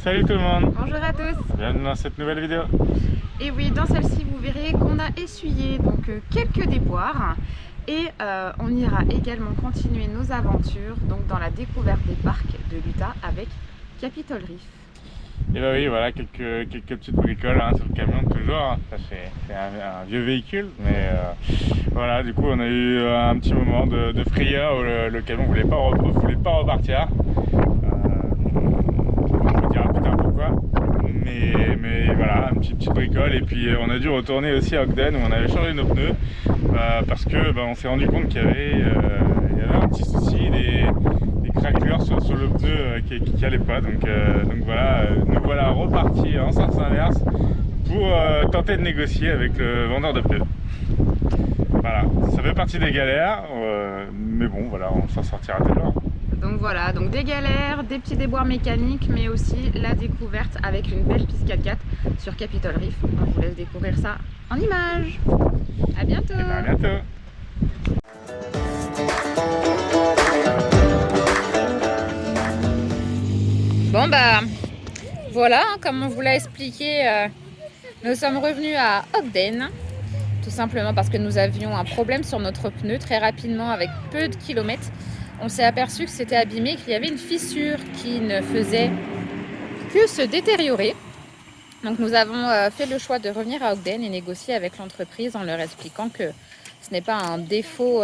Salut tout le monde. Bonjour à tous. Bienvenue dans cette nouvelle vidéo. Et oui, dans celle-ci, vous verrez qu'on a essuyé donc quelques déboires et on ira également continuer nos aventures donc dans la découverte des parcs de l'Utah avec Capitol Reef. Et bah oui, voilà quelques petites bricoles sur le camion toujours. Ça, c'est un vieux véhicule, mais voilà, du coup on a eu un petit moment de frayeur où le camion voulait pas repartir. On vous dira plus tard pourquoi. Mais voilà, une petite bricole. Et puis on a dû retourner aussi à Ogden où on avait changé nos pneus parce que on s'est rendu compte qu'il y avait un petit souci, des craquelures sur le pneu qui allait pas. Donc voilà, nous voilà repartis en sens inverse pour tenter de négocier avec le vendeur de pneus. Voilà, ça fait partie des galères, mais bon voilà, on s'en sortira toujours. Donc voilà, donc des galères, des petits déboires mécaniques, mais aussi la découverte avec une belle piste 4x4 sur Capitol Reef. On vous laisse découvrir ça en images. À bientôt. Et à bientôt. Bon bah voilà, comme on vous l'a expliqué, nous sommes revenus à Ogden. Tout simplement parce que nous avions un problème sur notre pneu très rapidement avec peu de kilomètres. On s'est aperçu que c'était abîmé, qu'il y avait une fissure qui ne faisait que se détériorer. Donc nous avons fait le choix de revenir à Ogden et négocier avec l'entreprise en leur expliquant que ce n'est pas un défaut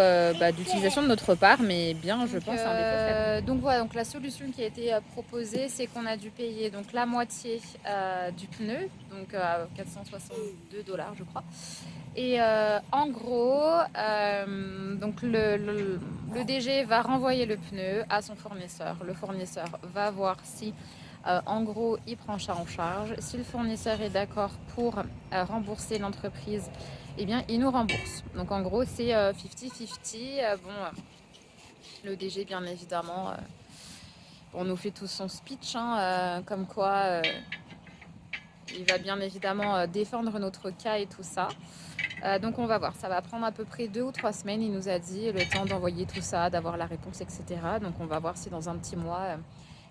d'utilisation de notre part, mais bien, je pense, un défaut fait. Donc voilà, donc la solution qui a été proposée, c'est qu'on a dû payer donc la moitié du pneu, donc à 462 $, je crois. Et en gros, donc le DG va renvoyer le pneu à son fournisseur. Le fournisseur va voir si, en gros, il prend ça en charge. Si le fournisseur est d'accord pour rembourser l'entreprise, eh bien, il nous rembourse. Donc en gros, c'est 50-50. Le DG, bien évidemment, on nous fait tout son speech, comme quoi il va bien évidemment défendre notre cas et tout ça. Donc on va voir, ça va prendre à peu près 2 ou 3 semaines, il nous a dit, le temps d'envoyer tout ça, d'avoir la réponse, etc. Donc on va voir si dans un petit mois,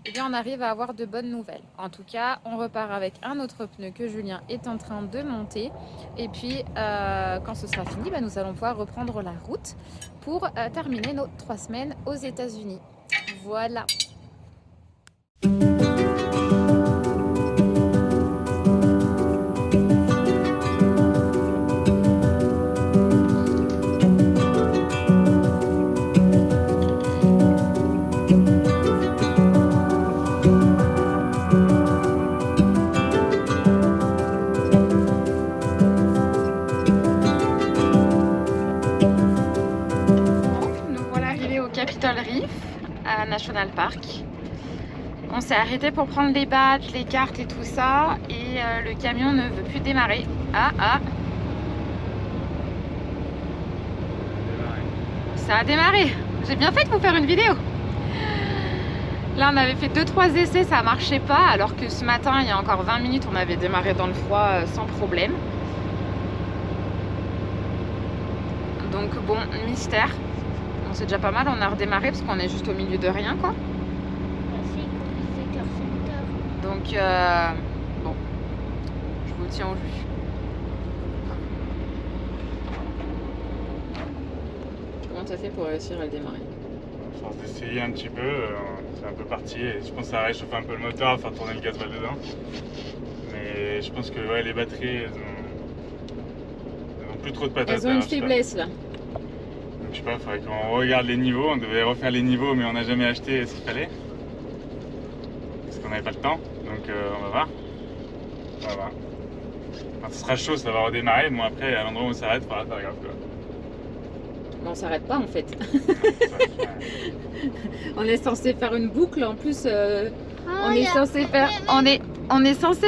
eh bien, on arrive à avoir de bonnes nouvelles. En tout cas, on repart avec un autre pneu que Julien est en train de monter. Et puis, quand ce sera fini, nous allons pouvoir reprendre la route pour terminer nos 3 semaines aux États-Unis. Voilà. Capitol Reef à National Park. On s'est arrêté pour prendre les badges, les cartes et tout ça, et le camion ne veut plus démarrer. Ça a démarré. J'ai bien fait de vous faire une vidéo. Là on avait fait 2-3 essais, ça marchait pas, alors que ce matin, il y a encore 20 minutes, on avait démarré dans le froid sans problème. Donc bon, mystère. C'est déjà pas mal, on a redémarré parce qu'on est juste au milieu de rien, quoi. Donc bon, je vous tiens au jus. Comment t'as fait pour réussir à le démarrer? Force d'essayer un petit peu, c'est un peu parti et je pense que ça a réchauffé un peu le moteur, à faire tourner le gasoil dedans. Mais je pense que les batteries elles ont plus trop de patates. Elles ont une faiblesse là. Je sais pas, il faudrait qu'on regarde les niveaux, on devait refaire les niveaux mais on n'a jamais acheté ce qu'il fallait. Parce qu'on n'avait pas le temps, donc on va voir. On va voir. Quand ce sera chaud, ça va redémarrer, bon après à l'endroit où on s'arrête, il faudra faire gaffe quoi. Mais on s'arrête pas en fait. On est censé faire une boucle, en plus on est censé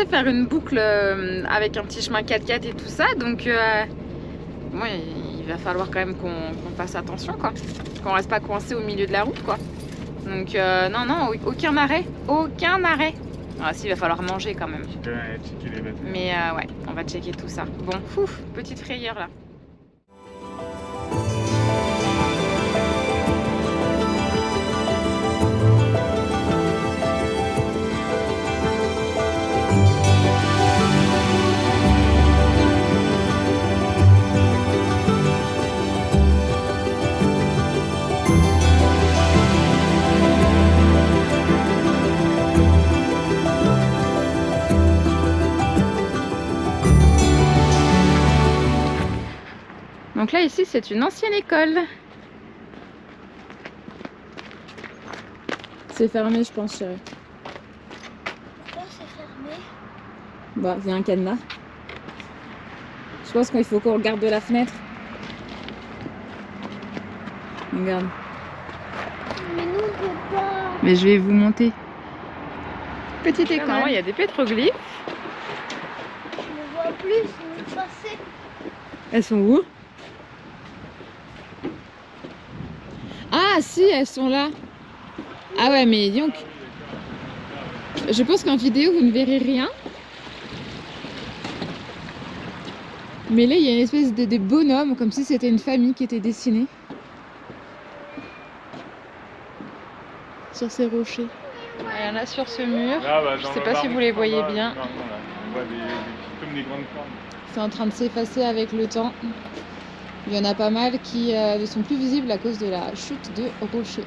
faire une boucle avec un petit chemin 4x4 et tout ça, donc bon, il va falloir quand même qu'on fasse attention, quoi. Qu'on reste pas coincé au milieu de la route, quoi. Donc non, aucun arrêt. Ah si, il va falloir manger quand même. Mais ouais, on va checker tout ça. Bon, petite frayeur là. Donc là, ici, c'est une ancienne école. C'est fermé, je pense, chérie. Pourquoi c'est fermé? Bah, il y a un cadenas. Je pense qu'il faut qu'on regarde de la fenêtre. Regarde. Mais nous, on peut pas. Mais je vais vous monter. Petite école. non, Il y a des pétroglyphes. Je ne vois plus, où passer. Elles sont où? Ah si, elles sont là. Ah ouais, mais donc, je pense qu'en vidéo, vous ne verrez rien. Mais là, il y a une espèce de bonhomme, comme si c'était une famille qui était dessinée. Sur ces rochers. Il y en a sur ce mur. Là, bah, Je dans sais le pas si marron, vous les en voyez bas, bien. non, là, on voit comme des grandes cornes. C'est en train de s'effacer avec le temps. Il y en a pas mal qui ne sont plus visibles à cause de la chute de rochers.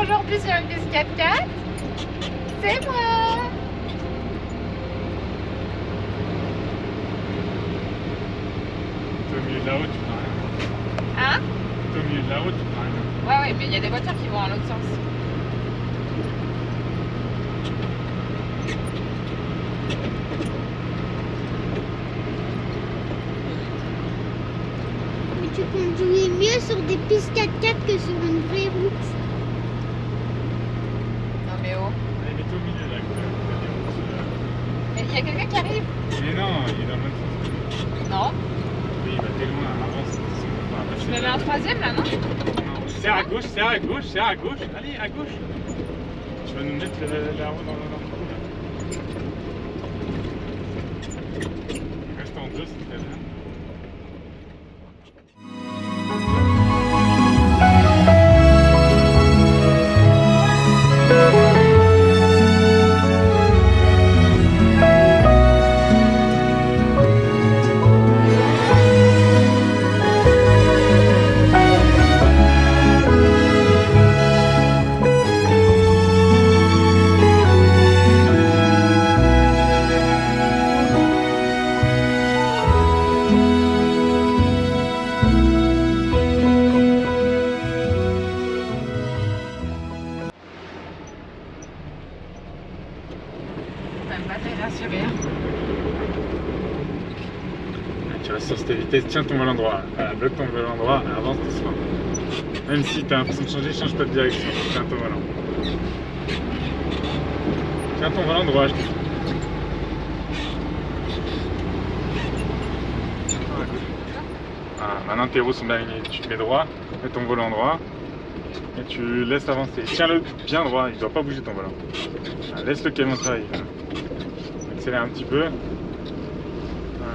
Aujourd'hui sur une bus 4x4, c'est moi. T'es au milieu de la route, tu prends rien. Hein? T'es au milieu de la route, tu prends rien. Ouais, ouais, mais il y a des voitures qui vont dans l'autre sens. Mais tu conduis mieux sur des pistes 4x4 que sur une vraie route. Non mais oh. Allez, mets-toi au milieu là. Mais il y a quelqu'un qui arrive? Mais non, il est dans le même sens. Non. Oui, il va tellement avance. Je me mets en troisième là, non? Non, serre à gauche, serre à gauche, serre à gauche. Allez, à gauche. Tu vas nous mettre la roue dans le trou là. Reste en deux, c'est très bien. Tu restes sur cette vitesse, tiens ton volant droit. Voilà, bloque ton volant droit, avance doucement. Même si tu as l'impression de changer, change pas de direction. Tiens ton volant. Tiens ton volant droit, je te dis. Ah, un interro sont bien alignés. Tu te mets droit, mets ton volant droit et tu laisses avancer. Tiens-le bien droit, il ne doit pas bouger ton volant. Voilà, laisse le camion travailler. Voilà. Accélère un petit peu. Voilà.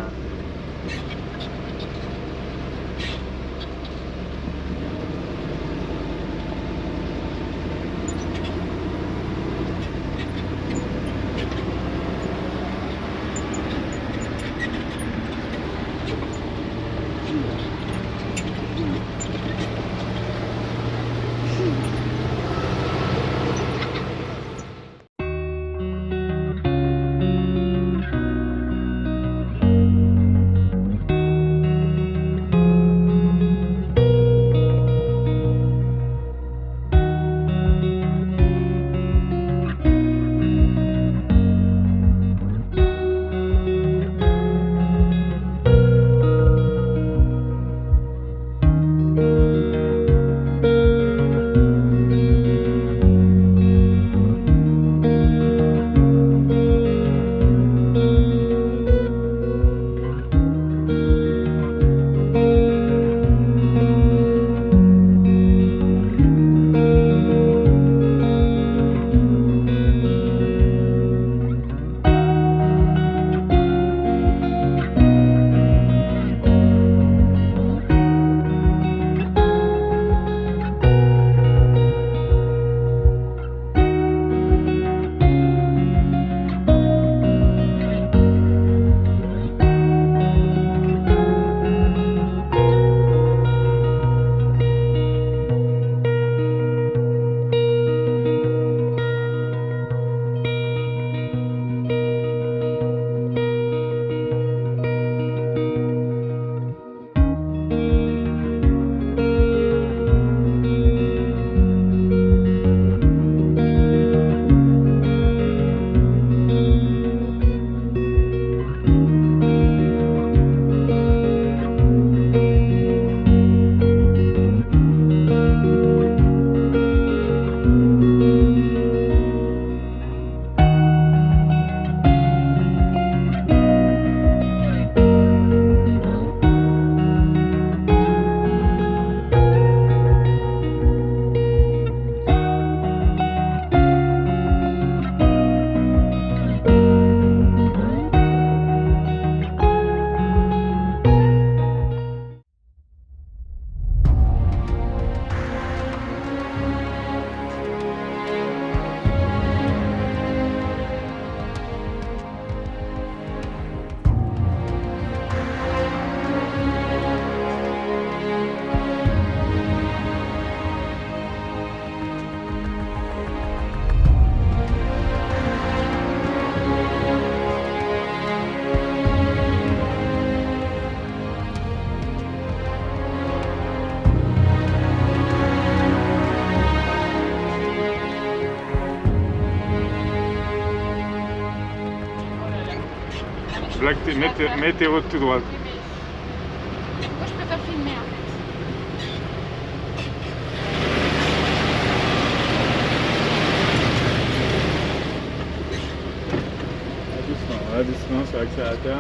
Black, mets tes routes tout droit. Moi, je préfère filmer en fait. Doucement, doucement sur l'accélérateur.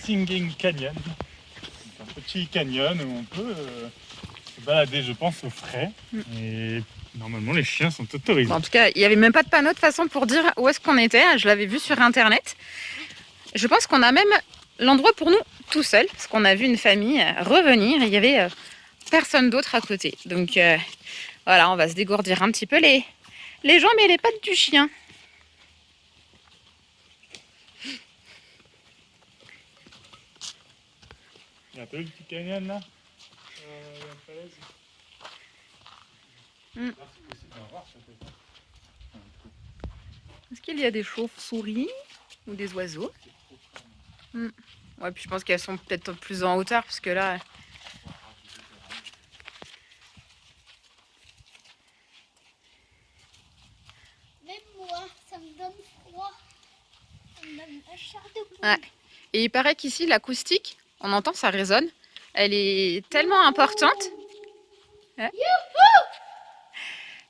Singing Canyon. C'est un petit canyon où on peut se balader, je pense, au frais. Et normalement, les chiens sont autorisés. Bon, en tout cas, il n'y avait même pas de panneau de façon pour dire où est-ce qu'on était. Je l'avais vu sur internet. Je pense qu'on a même l'endroit pour nous tout seul, parce qu'on a vu une famille revenir et il y avait personne d'autre à côté. Donc voilà, on va se dégourdir un petit peu les jambes et les pattes du chien. Il y a un peu le petit canyon là. Est-ce qu'il y a des chauves-souris ou des oiseaux? Ouais, puis je pense qu'elles sont peut-être plus en hauteur, parce que là... Même moi, ça me donne froid. Ça me donne la chair de poule. Ouais. Et il paraît qu'ici, l'acoustique, on entend, ça résonne. Elle est tellement importante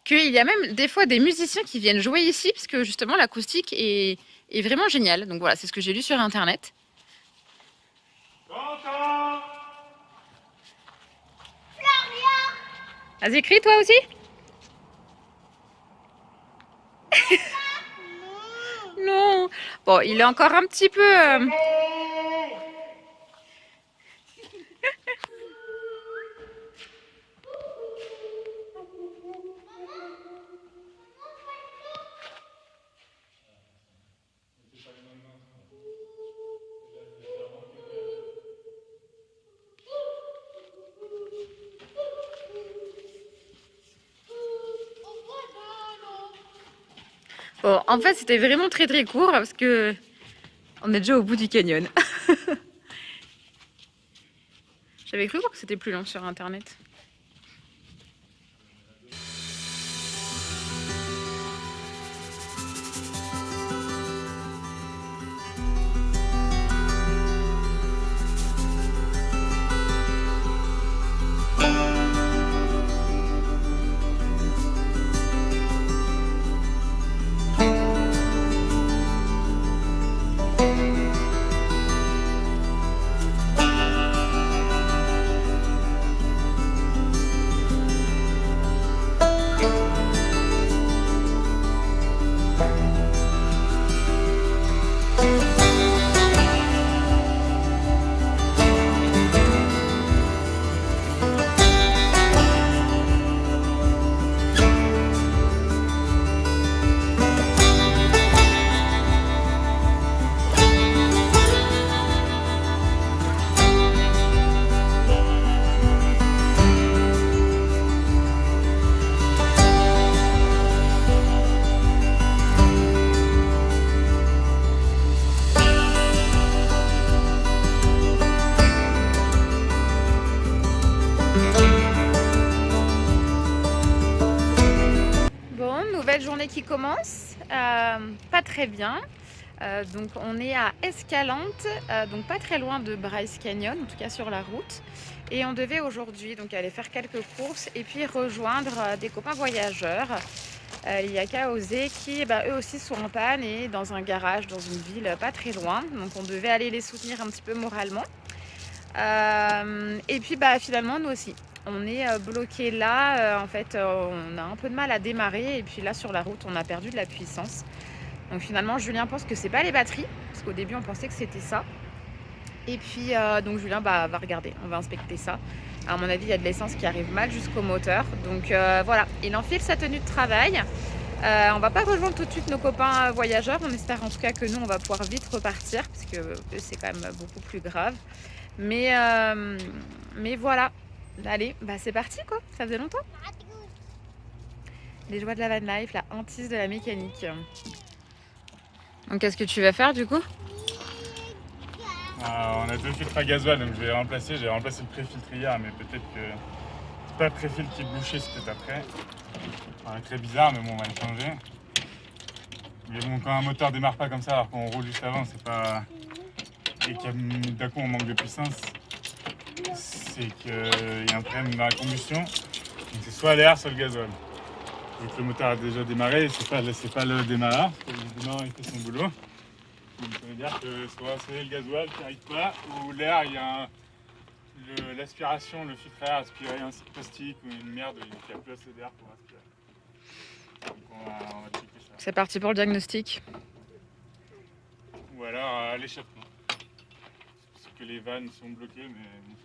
qu'il y a même des fois des musiciens qui viennent jouer ici, parce que justement, l'acoustique est vraiment géniale. Donc voilà, c'est ce que j'ai lu sur Internet. Vas-y, crie toi aussi. Non. Bon, il est encore un petit peu... Bon, en fait, c'était vraiment très très court parce que on est déjà au bout du canyon. J'avais cru voir que c'était plus long sur Internet. Journée qui commence, pas très bien. Donc on est à Escalante, donc pas très loin de Bryce Canyon, en tout cas sur la route. Et on devait aujourd'hui donc aller faire quelques courses et puis rejoindre des copains voyageurs. Il y a Kaosé qui eux aussi sont en panne et dans un garage dans une ville pas très loin. Donc on devait aller les soutenir un petit peu moralement. Et puis finalement nous aussi. On est bloqué là, en fait on a un peu de mal à démarrer et puis là sur la route on a perdu de la puissance. Donc finalement Julien pense que c'est pas les batteries, parce qu'au début on pensait que c'était ça. Et puis donc Julien va regarder, on va inspecter ça. À mon avis il y a de l'essence qui arrive mal jusqu'au moteur. Donc voilà, il enfile sa tenue de travail. On va pas rejoindre tout de suite nos copains voyageurs, on espère en tout cas que nous on va pouvoir vite repartir, parce que eux c'est quand même beaucoup plus grave. Mais voilà. Allez, c'est parti quoi, ça faisait longtemps. Les joies de la van life, la hantise de la mécanique. Donc qu'est-ce que tu vas faire du coup? On a deux filtres à gasoil, donc j'ai remplacé le pré-filtre hier, mais peut-être que c'est pas le pré-filtre qui est bouché, c'est peut-être après. Enfin, très bizarre, mais bon, on va le changer. Mais bon, quand un moteur démarre pas comme ça alors qu'on roule juste avant, c'est pas... Et que d'un coup on manque de puissance, c'est qu'il y a un problème dans la combustion. Donc c'est soit l'air, soit le gasoil. Donc le moteur a déjà démarré, c'est pas le démarreur. Le démarreur il fait son boulot. Donc ça veut dire que soit c'est le gasoil qui n'arrive pas, ou l'air, il y a l'aspiration, le filtre à air aspiré un plastique ou une merde qui a plus assez d'air pour aspirer. Donc on va checker ça. C'est parti pour le diagnostic. Ou alors l'échappement. Parce que les vannes sont bloquées, mais bon,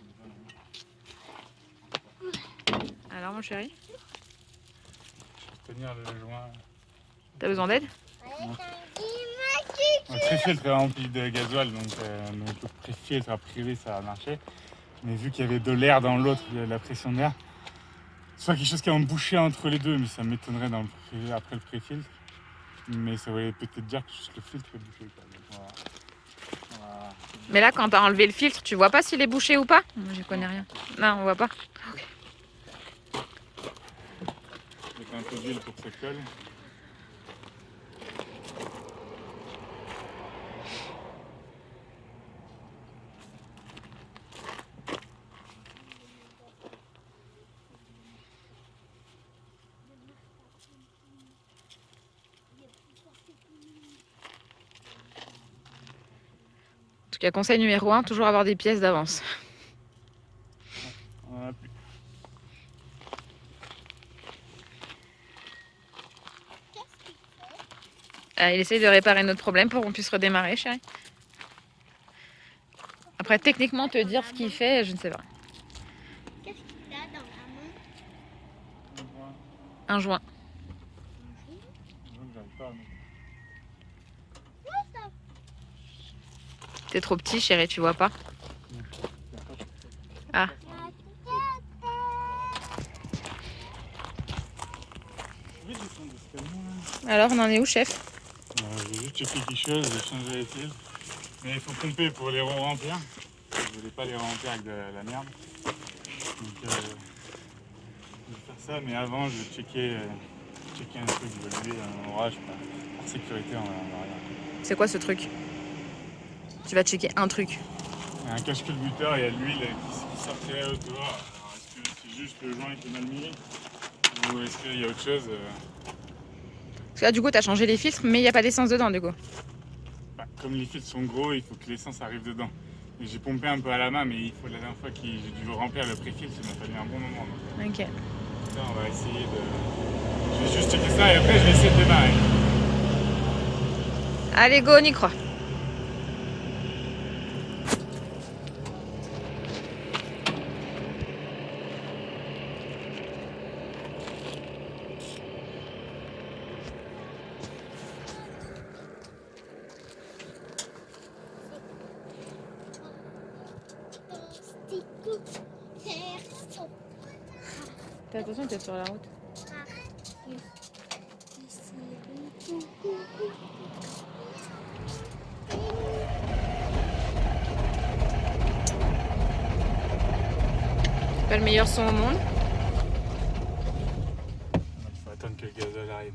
c'est pas. Alors mon chéri, Je vais tenir le joint. t'as besoin d'aide? Le pré-filtre est rempli de gasoil, donc le pré-filtre a priori ça a marché. Mais vu qu'il y avait de l'air dans l'autre, il y a de la pression d'air, soit quelque chose qui a embouché entre les deux, mais ça m'étonnerait après le pré-filtre. Mais ça voulait peut-être dire que juste le filtre est bouché. Quoi. Donc, voilà. Mais là, quand t'as enlevé le filtre, tu vois pas s'il est bouché ou pas? Moi, j'y connais rien. Non, on voit pas. Mettre un peu d'huile pour que ça colle. En tout cas, conseil numéro 1, toujours avoir des pièces d'avance. On en a plus. Il essaye de réparer notre problème pour qu'on puisse redémarrer, chérie. Après, techniquement, te dire ce qu'il fait, je ne sais pas. Qu'est-ce qu'il a dans la main? Un joint. J'arrive pas à mettre. T'es trop petit, chérie, tu vois pas. Ah. Alors, on en est où, chef? J'ai juste checké quelque chose, j'ai changé les fils. Mais il faut pomper pour les remplir. Je voulais pas les remplir avec de la merde. Donc je vais faire ça, mais avant je vais checker un truc, je vais lever un orage par sécurité en arrière. C'est quoi ce truc? Tu vas checker un truc. Il y a un cache-culbuteur, il y a de l'huile qui sortirait autour. Alors est-ce que c'est juste le joint qui est mal mis ou est-ce qu'il y a autre chose Parce que là, du coup, t'as changé les filtres, mais il n'y a pas d'essence dedans, du coup. Comme les filtres sont gros, il faut que l'essence arrive dedans. Et j'ai pompé un peu à la main, mais il faut la dernière fois que j'ai dû remplir le pré-filtre, il m'a fallu un bon moment. Donc, Ok. ça, on va essayer de... Je vais juste checker ça et après je vais essayer de démarrer. Allez, go, on y croit. Fais attention, t'es sur la route. Pas le meilleur son au monde. Il faut attendre que le gazole arrive.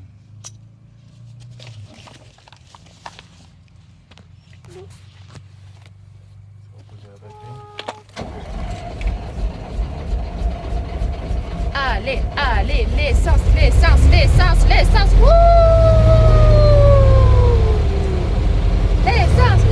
Allez, allez, l'essence, l'essence, l'essence, l'essence. Wouh! L'essence,